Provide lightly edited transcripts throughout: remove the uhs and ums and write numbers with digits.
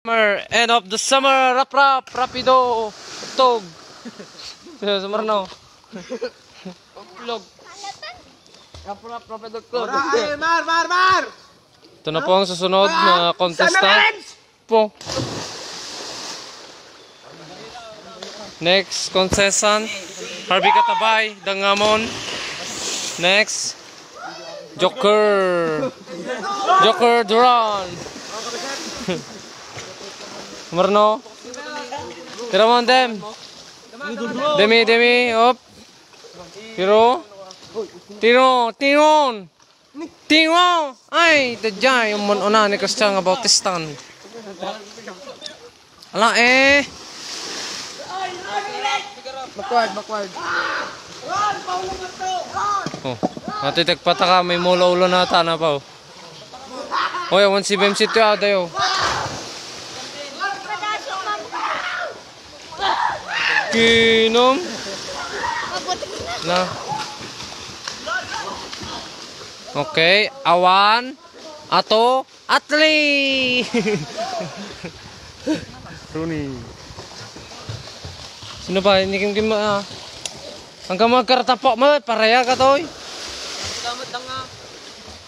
Summer, end of the summer, rap rap, rapido, tog. Summer no. Vlog. Rap rap, rapido, tog. Mar! Ito na po ang susunod na contestant. Po. Next contestant, Harvey Katabay, Dangamon. Next, Joker Duran. Marno. Tira mo dem. Demi, op. Tingon. Ay, tadya yung una ni Christian nga Bautistan. Ala Backward. Oh, natitik pataka may mulo-ulo na tana pa oh. Oy, awan si Bem sityo adayo. Kinom. Na. Okay, awan ato atli. Runi. Sino ba? Hindi kim hanggang magkaratapo mo, paraya ka toy.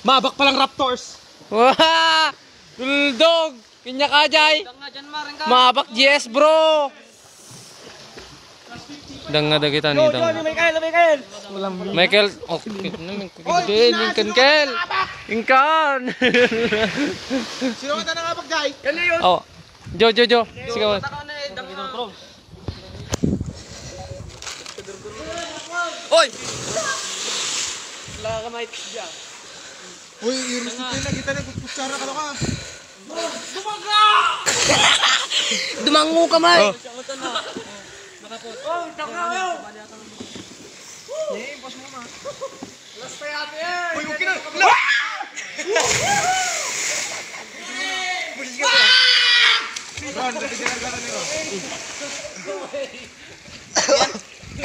Mabak palang Raptors. Wah! Duldog! Kinya ka jay. Mabak GS bro. Dang nga kita ni dang. Michael. Oh, Kel. Inkan. Sino ka na nga pag-jay? Oh. Jo. Sigawan. Oy! Wala ka may tiga. Uy, i-receive na kita na kutsara ka ka. Dumango ka may. Oh, taka kayo. Eh, boss mo ma. Last pa yate eh. Uy, okay na.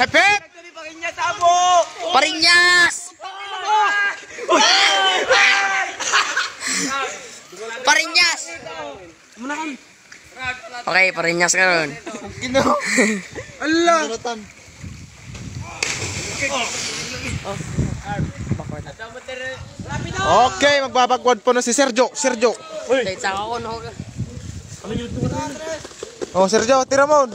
Hepet! Parinyas! Parinyas! Okay, parinyas ka ron. Allah! Okay, magbabagwad po na si Sergio. Sa ako no. Oh, Sergio, tira mo.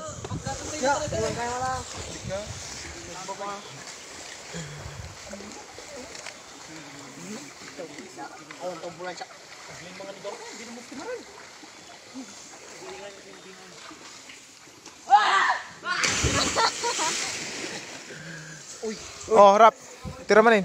Oh, rap. Tira mo rin.